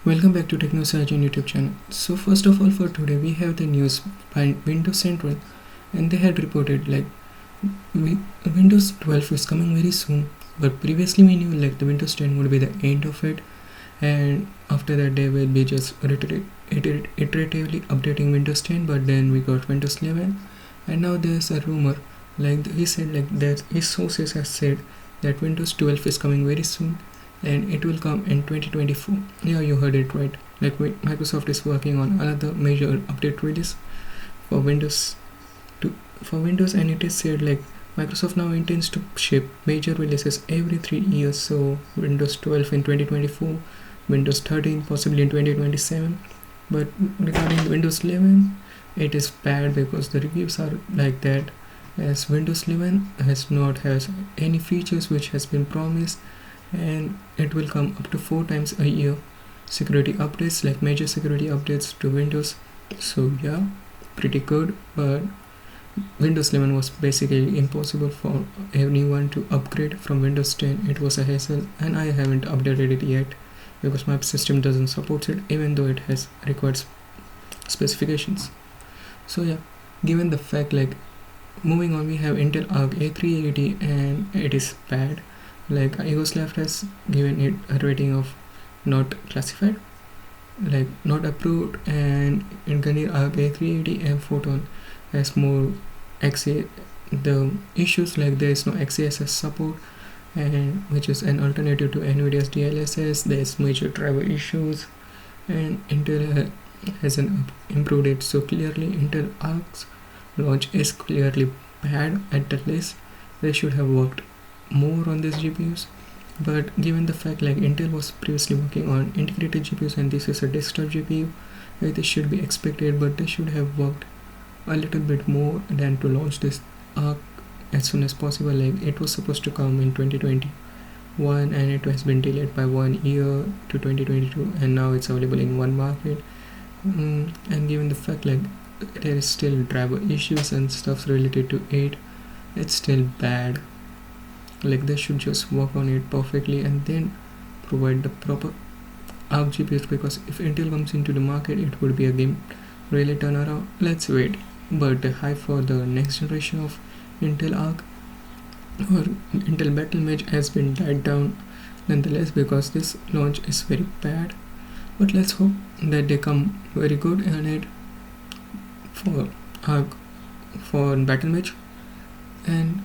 Welcome back to TechnoSurgeon YouTube channel. So first of all, for today we have the news by Windows Central, and they had reported like Windows 12 is coming very soon. But previously we knew like the Windows 10 would be the end of it, and after that they will be just iteratively updating Windows 10. But then we got Windows 11, and now there's a rumor he said like that his sources have said that Windows 12 is coming very soon and it will come in 2024. Yeah, you heard it right. Like Microsoft is working on another major update release for Windows for Windows, and it is said like Microsoft now intends to ship major releases every 3 years. So Windows 12 in 2024, Windows 13 possibly in 2027. But regarding Windows 11, it is bad because the reviews are like that, as Windows 11 has any features which has been promised, and it will come up to 4 times a year security updates, like major security updates to Windows. So yeah, pretty good. But Windows 11 was basically impossible for anyone to upgrade from Windows 10. It was a hassle, and I haven't updated it yet because my system doesn't support it, even though it has required specifications. So yeah, given the fact, like moving on, we have Intel Arc A380, and it is bad. Like Yugoslav has given it a rating of not classified, like not approved, and Intel Arc A380 and Photon has more XA. The issues like there is no XeSS support, and which is an alternative to NVIDIA's DLSS. There's major driver issues, and Intel hasn't improved it. So clearly Intel Arc's launch is clearly bad at the least. They should have worked more on these GPUs. But given the fact like Intel was previously working on integrated GPUs and this is a desktop GPU, this should be expected, but they should have worked a little bit more than to launch this Arc as soon as possible. Like it was supposed to come in 2021 and it has been delayed by 1 year to 2022, and now it's available in one market. And given the fact like there is still driver issues and stuff related to it, it's still bad. Like they should just work on it perfectly and then provide the proper Arc GPUs, because if Intel comes into the market, it would be a game really turnaround. Let's wait. But the hype for the next generation of Intel Arc or Intel Battle Mage has been died down nonetheless, because this launch is very bad. But let's hope that they come very good on it for Arc, for Battle Mage, and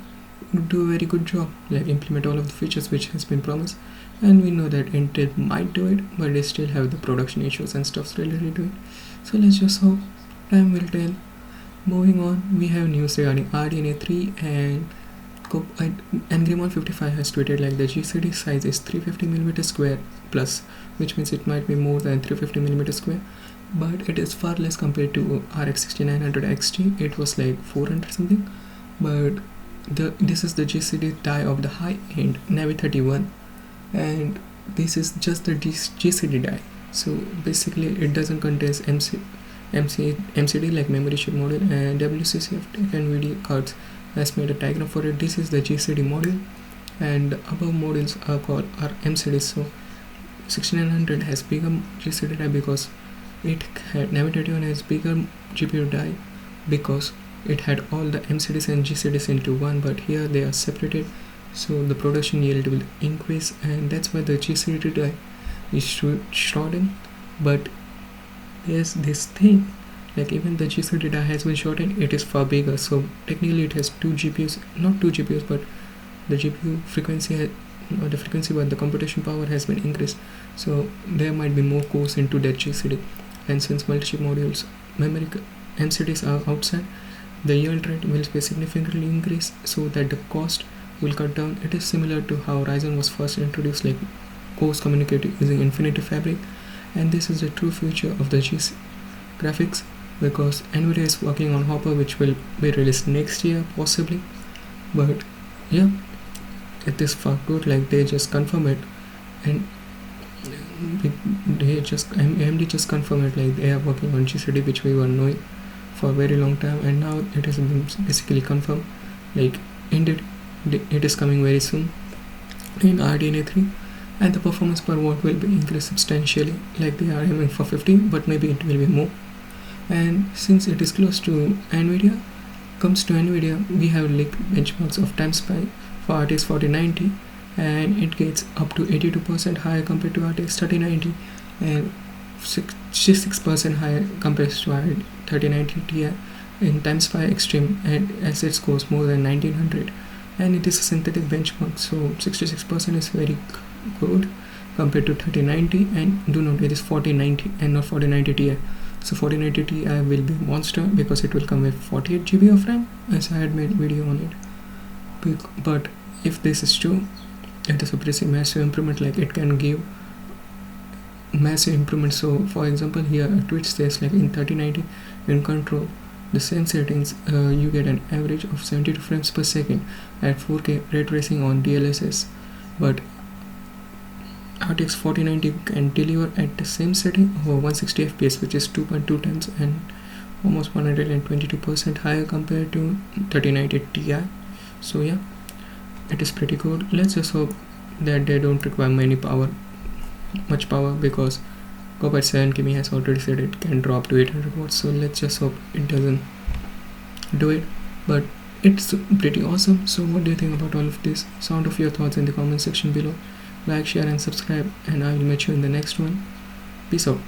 do a very good job, like implement all of the features which has been promised. And we know that Intel might do it, but they still have the production issues and stuff related to it. So let's just hope, time will tell. Moving on, we have news regarding RDNA 3, and Angrimon55 has tweeted like the GCD size is 350mm square plus, which means it might be more than 350mm square, but it is far less compared to RX 6900 XT. It was like 400 something, but this is the GCD die of the high-end Navi 31, and this is just the GCD die. So basically it doesn't contain MCD like memory chip module, and WCCF NVIDIA cards has made a diagram for it. This is the GCD module, and the above modules are called MCD. So 6900 has bigger GCD die because it had Navi 31 has bigger GPU die because it had all the MCDs and GCDs into one, but here they are separated, so the production yield will increase, and that's why the GCD die is shortened. But there's this thing, like even the GCD die has been shortened, it is far bigger. So technically it has two GPUs, not two GPUs, but the GPU frequency but the computation power has been increased, so there might be more cores into that GCD. And since multi-chip modules memory MCDs are outside, the yield rate will be significantly increased, so that the cost will cut down. It is similar to how Ryzen was first introduced, like cores communicating using Infinity Fabric, and this is the true future of the GC graphics, because NVIDIA is working on Hopper, which will be released next year possibly. But yeah, it is far good. Like they just confirm it, and AMD just confirm it, like they are working on GCD, which we were knowing for a very long time, and now it has been basically confirmed. Like indeed it is coming very soon in RDNA 3. and the performance per watt will be increased substantially, like they are aiming for 50, but maybe it will be more. And since it is close to NVIDIA, we have like benchmarks of time spy for RTX 4090, and it gets up to 82% higher compared to RTX 3090 and 66% higher compared to 3090 Ti in time spy extreme, and as it scores more than 1900, and it is a synthetic benchmark, so 66% is very good compared to 3090. And do note it is 4090 and not 4090 Ti. So 4090 Ti will be monster because it will come with 48 GB of RAM, as I had made video on it. But if this is true, it is a pretty massive improvement, like it can give massive improvement. So for example, here a tweet says like in 3090 in control the same settings, you get an average of 72 frames per second at 4K ray tracing on DLSS, but RTX 4090 can deliver at the same setting over 160 fps, which is 2.2 times and almost 122% higher compared to 3090 Ti. So yeah, it is pretty good. Let's just hope that they don't require much power, because Copper 7 Kimi has already said it can drop to 800 watts, so let's just hope it doesn't do it. But it's pretty awesome. So what do you think about all of this? Sound off your thoughts in the comment section below. Like, share and subscribe, and I will meet you in the next one. Peace out.